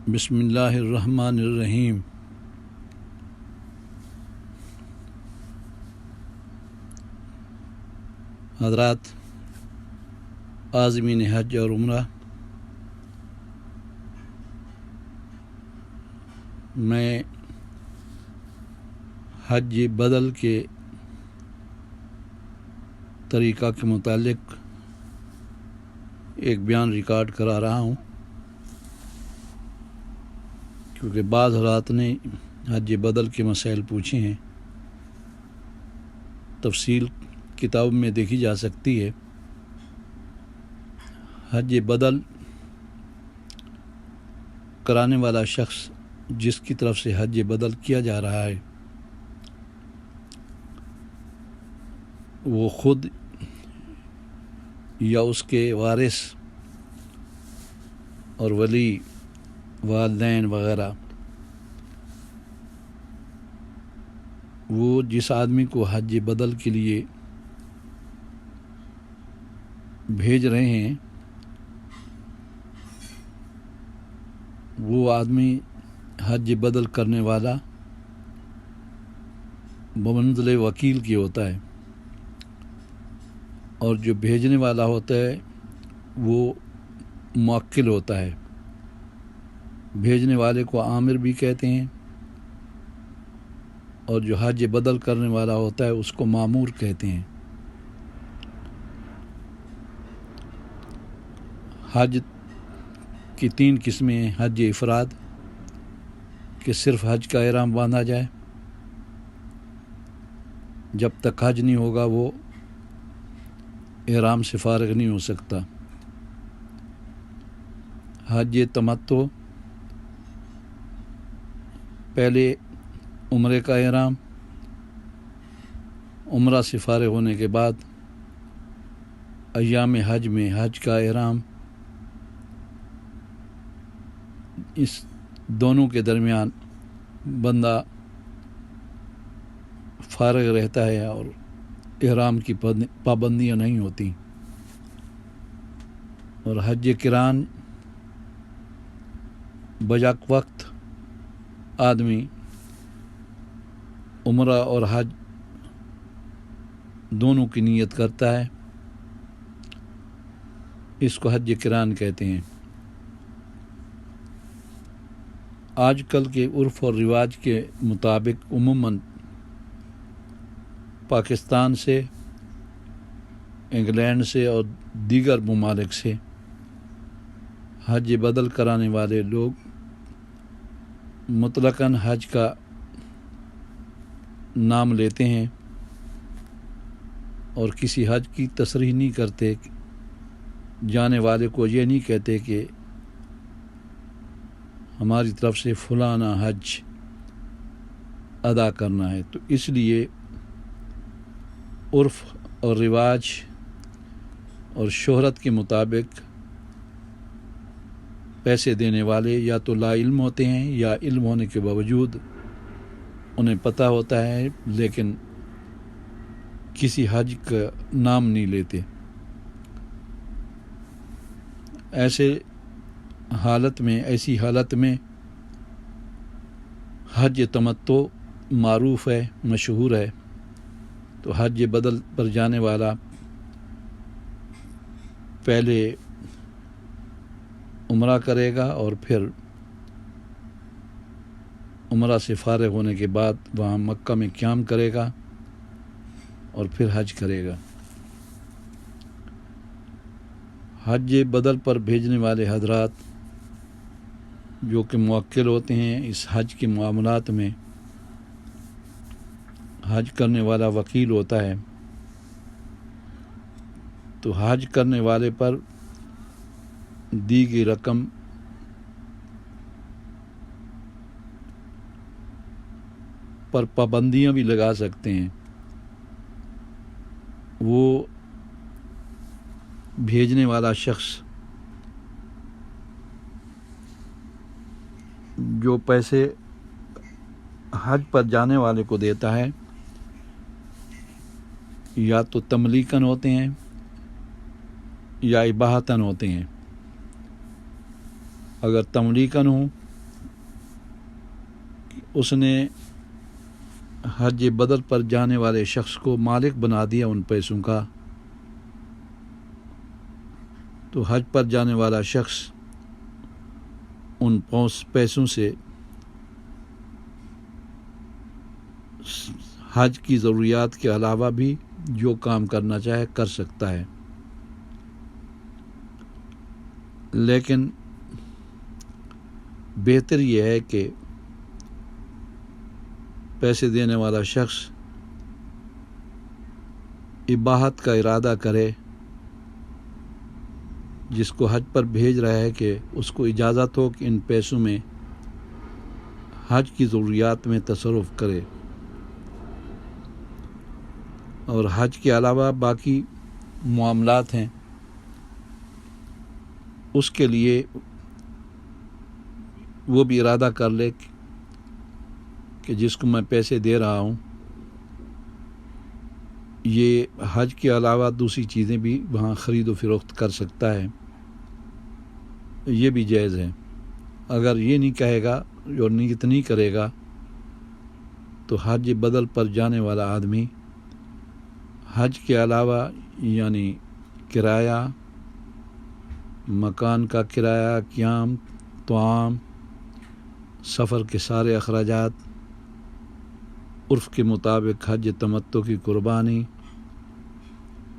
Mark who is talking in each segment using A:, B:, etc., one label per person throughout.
A: بسم اللہ الرحمن الرحیم۔ حضرات عازمین حج اور عمرہ، میں حج بدل کے طریقہ کے متعلق ایک بیان ریکارڈ کرا رہا ہوں، کیونکہ بعض حضرات نے حج بدل کے مسائل پوچھے ہیں۔ تفصیل کتاب میں دیکھی جا سکتی ہے۔ حج بدل کرانے والا شخص جس کی طرف سے حج بدل کیا جا رہا ہے، وہ خود یا اس کے وارث اور ولی، والدین وغیرہ، وہ جس آدمی کو حج بدل کے لیے بھیج رہے ہیں، وہ آدمی حج بدل کرنے والا بمنزلِ وکیل کی ہوتا ہے، اور جو بھیجنے والا ہوتا ہے وہ موکل ہوتا ہے۔ بھیجنے والے کو عامر بھی کہتے ہیں، اور جو حج بدل کرنے والا ہوتا ہے اس کو مامور کہتے ہیں۔ حج کی 3 قسمیں ہیں۔ حج افراد، کہ صرف حج کا احرام باندھا جائے، جب تک حج نہیں ہوگا وہ احرام سے فارغ نہیں ہو سکتا۔ حج تمتع، پہلے عمرے کا احرام، عمرہ سے فارغ ہونے کے بعد ایام حج میں حج کا احرام، اس دونوں کے درمیان بندہ فارغ رہتا ہے اور احرام کی پابندیاں نہیں ہوتی۔ اور حج قران، بیک وقت آدمی عمرہ اور حج دونوں کی نیت کرتا ہے، اس کو حج قران کہتے ہیں۔ آج کل کے عرف اور رواج کے مطابق عموماً پاکستان سے، انگلینڈ سے اور دیگر ممالک سے حج بدل کرانے والے لوگ مطلقاً حج کا نام لیتے ہیں اور کسی حج کی تصریح نہیں کرتے۔ جانے والے کو یہ نہیں کہتے کہ ہماری طرف سے فلانا حج ادا کرنا ہے۔ تو اس لیے عرف اور رواج اور شہرت کے مطابق پیسے دینے والے یا تو لا علم ہوتے ہیں، یا علم ہونے کے باوجود انہیں پتہ ہوتا ہے لیکن کسی حج کا نام نہیں لیتے۔ ایسی حالت میں حج تمتع معروف ہے، مشہور ہے۔ تو حج بدل پر جانے والا پہلے عمرہ کرے گا اور پھر عمرہ سے فارغ ہونے کے بعد وہاں مکہ میں قیام کرے گا اور پھر حج کرے گا۔ حج بدل پر بھیجنے والے حضرات جو کہ موکل ہوتے ہیں، اس حج کے معاملات میں حج کرنے والا وکیل ہوتا ہے۔ تو حج کرنے والے پر دی گئی رقم پر پابندیاں بھی لگا سکتے ہیں۔ وہ بھیجنے والا شخص جو پیسے حج پر جانے والے کو دیتا ہے، یا تو تملیکاً ہوتے ہیں یا اباحتاً ہوتے ہیں۔ اگر تملیکاً ہوں اس نے حج بدل پر جانے والے شخص کو مالک بنا دیا ان پیسوں کا، تو حج پر جانے والا شخص ان پیسوں سے حج کی ضروریات کے علاوہ بھی جو کام کرنا چاہے کر سکتا ہے۔ لیکن بہتر یہ ہے کہ پیسے دینے والا شخص اباحت کا ارادہ کرے، جس کو حج پر بھیج رہا ہے کہ اس کو اجازت ہو کہ ان پیسوں میں حج کی ضروریات میں تصرف کرے، اور حج کے علاوہ باقی معاملات ہیں اس کے لیے وہ بھی ارادہ کر لے کہ جس کو میں پیسے دے رہا ہوں یہ حج کے علاوہ دوسری چیزیں بھی وہاں خرید و فروخت کر سکتا ہے، یہ بھی جائز ہے۔ اگر یہ نہیں کہے گا اور نیت نہیں کرے گا تو حج بدل پر جانے والا آدمی حج کے علاوہ یعنی کرایہ، مکان کا کرایہ، قیام، طعام، سفر کے سارے اخراجات، عرف کے مطابق حج تمتع کی قربانی،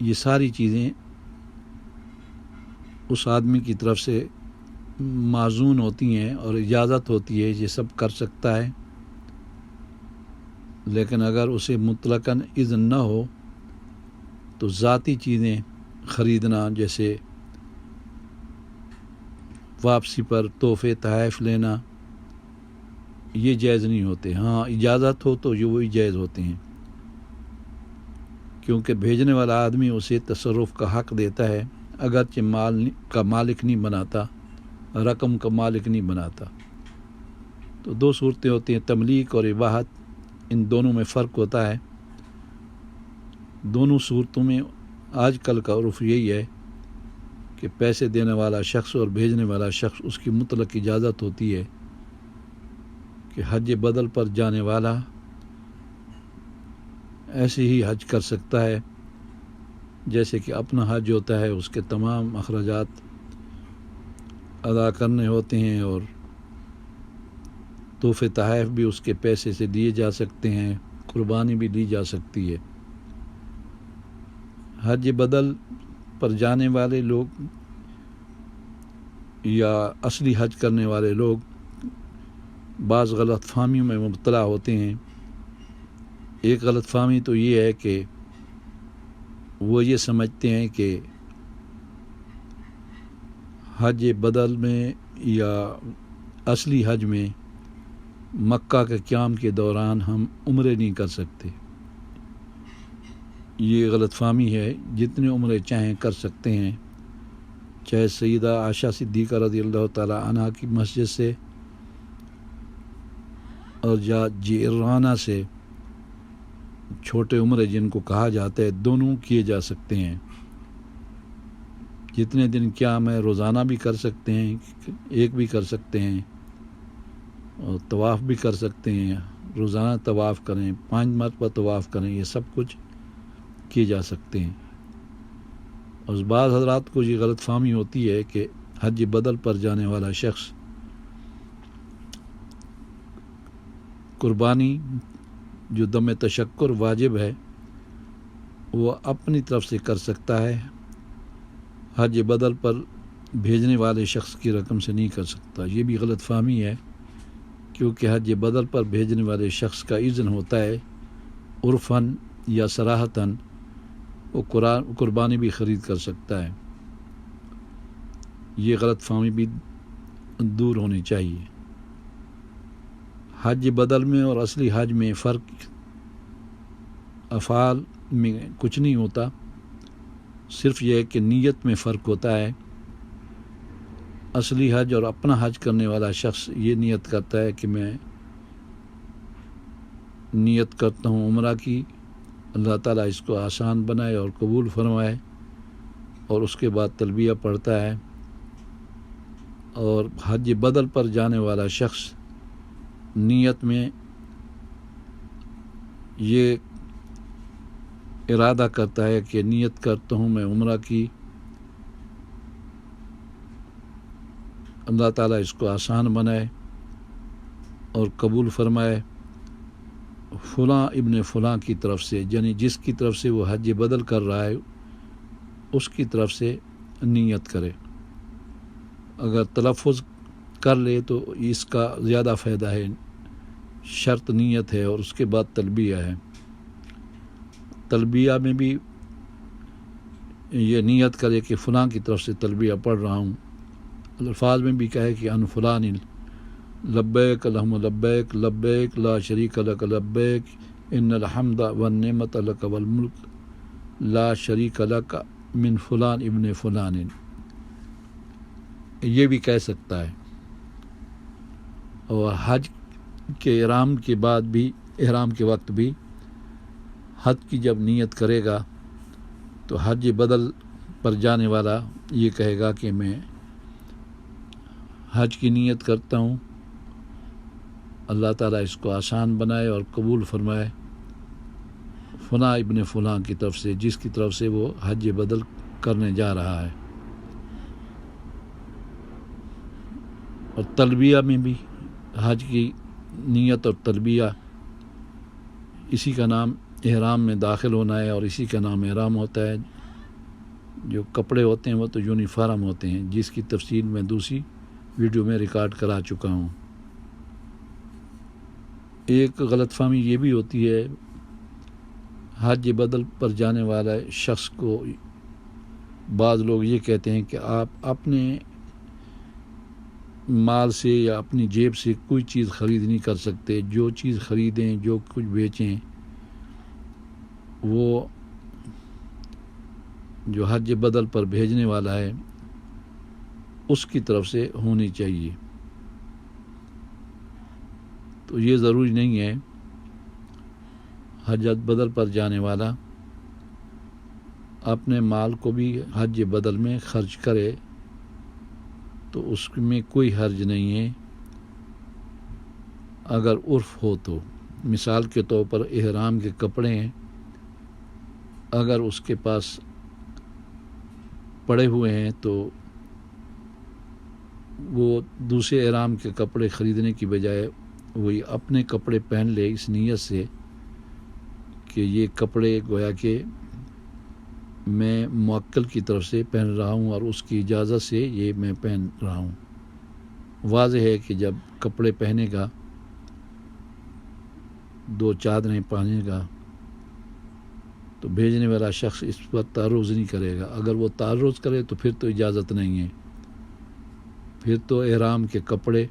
A: یہ ساری چیزیں اس آدمی کی طرف سے معزون ہوتی ہیں اور اجازت ہوتی ہے، یہ سب کر سکتا ہے۔ لیکن اگر اسے مطلقاً اذن نہ ہو تو ذاتی چیزیں خریدنا، جیسے واپسی پر تحفے تحائف لینا، یہ جائز نہیں ہوتے۔ ہاں اجازت ہو تو یہ وہی جائز ہوتے ہیں، کیونکہ بھیجنے والا آدمی اسے تصرف کا حق دیتا ہے، اگرچہ مال کا مالک نہیں بناتا، رقم کا مالک نہیں بناتا۔ تو دو صورتیں ہوتی ہیں، تملیک اور اباحت، ان دونوں میں فرق ہوتا ہے۔ دونوں صورتوں میں آج کل کا عرف یہی ہے کہ پیسے دینے والا شخص اور بھیجنے والا شخص اس کی مطلق اجازت ہوتی ہے کہ حج بدل پر جانے والا ایسے ہی حج کر سکتا ہے جیسے کہ اپنا حج ہوتا ہے، اس کے تمام اخراجات ادا کرنے ہوتے ہیں اور تحفے تحائف بھی اس کے پیسے سے دیے جا سکتے ہیں، قربانی بھی دی جا سکتی ہے۔ حج بدل پر جانے والے لوگ یا اصلی حج کرنے والے لوگ بعض غلط فہمیوں میں مبتلا ہوتے ہیں۔ ایک غلط فہمی تو یہ ہے کہ وہ یہ سمجھتے ہیں کہ حج بدل میں یا اصلی حج میں مکہ کے قیام کے دوران ہم عمرے نہیں کر سکتے۔ یہ غلط فہمی ہے، جتنے عمرے چاہیں کر سکتے ہیں، چاہے سیدہ عائشہ صدیقہ رضی اللہ تعالی عنہ کی مسجد سے اور یا جیرانہ سے، چھوٹے عمرے جن کو کہا جاتا ہے، دونوں کیے جا سکتے ہیں۔ جتنے دن قیام ہے روزانہ بھی کر سکتے ہیں، ایک بھی کر سکتے ہیں، اور طواف بھی کر سکتے ہیں، روزانہ طواف کریں، 5 مرتبہ طواف کریں، یہ سب کچھ کیے جا سکتے ہیں۔ اور بعض حضرات کو یہ غلط فہمی ہوتی ہے کہ حج بدل پر جانے والا شخص قربانی جو دم تشکر واجب ہے وہ اپنی طرف سے کر سکتا ہے، حج بدل پر بھیجنے والے شخص کی رقم سے نہیں کر سکتا۔ یہ بھی غلط فہمی ہے، کیونکہ حج بدل پر بھیجنے والے شخص کا اذن ہوتا ہے، عرفاً یا صراحتاً وہ قربانی بھی خرید کر سکتا ہے۔ یہ غلط فہمی بھی دور ہونی چاہیے۔ حج بدل میں اور اصلی حج میں فرق افعال میں کچھ نہیں ہوتا، صرف یہ ہے کہ نیت میں فرق ہوتا ہے۔ اصلی حج اور اپنا حج کرنے والا شخص یہ نیت کرتا ہے کہ میں نیت کرتا ہوں عمرہ کی، اللہ تعالیٰ اس کو آسان بنائے اور قبول فرمائے، اور اس کے بعد تلبیہ پڑھتا ہے۔ اور حج بدل پر جانے والا شخص نیت میں یہ ارادہ کرتا ہے کہ نیت کرتا ہوں میں عمرہ کی، اللہ تعالیٰ اس کو آسان بنائے اور قبول فرمائے، فلاں ابن فلاں کی طرف سے، یعنی جس کی طرف سے وہ حج بدل کر رہا ہے اس کی طرف سے نیت کرے۔ اگر تلفظ کر لے تو اس کا زیادہ فائدہ ہے، شرط نیت ہے اور اس کے بعد تلبیہ ہے۔ تلبیہ میں بھی یہ نیت کرے کہ فلاں کی طرف سے تلبیہ پڑھ رہا ہوں، الفاظ میں بھی کہے کہ ان فلان لبیک اللہم لبیک لبیک لا شریک لک لبیک ان الحمد والنعمت لک والملک لا شریک لک من فلان ابن فلان، یہ بھی کہہ سکتا ہے۔ اور حج کے احرام کے بعد بھی، احرام کے وقت بھی حج کی جب نیت کرے گا تو حج بدل پر جانے والا یہ کہے گا کہ میں حج کی نیت کرتا ہوں، اللہ تعالیٰ اس کو آسان بنائے اور قبول فرمائے، فلاں ابن فلاں کی طرف سے، جس کی طرف سے وہ حج بدل کرنے جا رہا ہے۔ اور تلبیہ میں بھی حج کی نیت اور تلبیہ، اسی کا نام احرام میں داخل ہونا ہے اور اسی کا نام احرام ہوتا ہے۔ جو کپڑے ہوتے ہیں وہ تو یونیفارم ہوتے ہیں، جس کی تفصیل میں دوسری ویڈیو میں ریکارڈ کرا چکا ہوں۔ ایک غلط فہمی یہ بھی ہوتی ہے، حج بدل پر جانے والا شخص کو بعض لوگ یہ کہتے ہیں کہ آپ اپنے مال سے یا اپنی جیب سے کوئی چیز خرید نہیں کر سکتے، جو چیز خریدیں، جو کچھ بیچیں، وہ جو حج بدل پر بھیجنے والا ہے اس کی طرف سے ہونی چاہیے۔ تو یہ ضروری نہیں ہے حج بدل پر جانے والا اپنے مال کو بھی حج بدل میں خرچ کرے، تو اس میں کوئی حرج نہیں ہے اگر عرف ہو تو۔ مثال کے طور پر احرام کے کپڑے ہیں، اگر اس کے پاس پڑے ہوئے ہیں تو وہ دوسرے احرام کے کپڑے خریدنے کی بجائے وہی اپنے کپڑے پہن لے، اس نیت سے کہ یہ کپڑے گویا کہ میں موکل کی طرف سے پہن رہا ہوں اور اس کی اجازت سے یہ میں پہن رہا ہوں۔ واضح ہے کہ جب کپڑے پہنے گا، دو چادریں پہنے گا، تو بھیجنے والا شخص اس پر تعرض نہیں کرے گا۔ اگر وہ تعرض کرے تو پھر تو اجازت نہیں ہے، پھر تو احرام کے کپڑے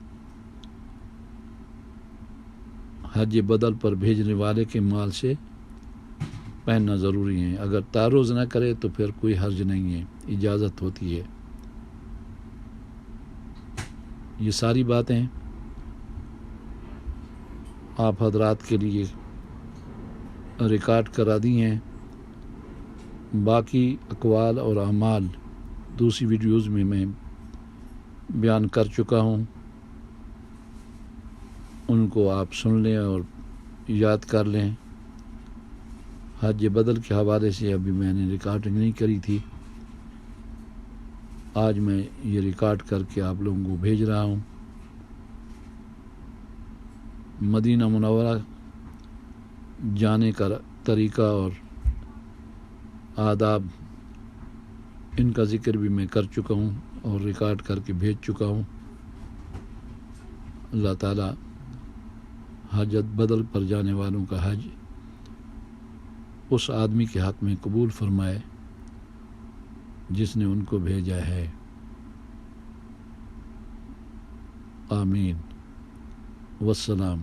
A: حج بدل پر بھیجنے والے کے مال سے پہننا ضروری ہے۔ اگر تعرض نہ کرے تو پھر کوئی حرج نہیں ہے، اجازت ہوتی ہے۔ یہ ساری باتیں آپ حضرات کے لیے ریکارڈ کرا دی ہیں، باقی اقوال اور اعمال دوسری ویڈیوز میں بیان کر چکا ہوں، ان کو آپ سن لیں اور یاد کر لیں۔ حج بدل کے حوالے سے ابھی میں نے ریکارڈنگ نہیں کری تھی، آج میں یہ ریکارڈ کر کے آپ لوگوں کو بھیج رہا ہوں۔ مدینہ منورہ جانے کا طریقہ اور آداب، ان کا ذکر بھی میں کر چکا ہوں اور ریکارڈ کر کے بھیج چکا ہوں۔ اللہ تعالیٰ حج بدل پر جانے والوں کا حج اس آدمی کے حق میں قبول فرمائے جس نے ان کو بھیجا ہے، آمین، والسلام۔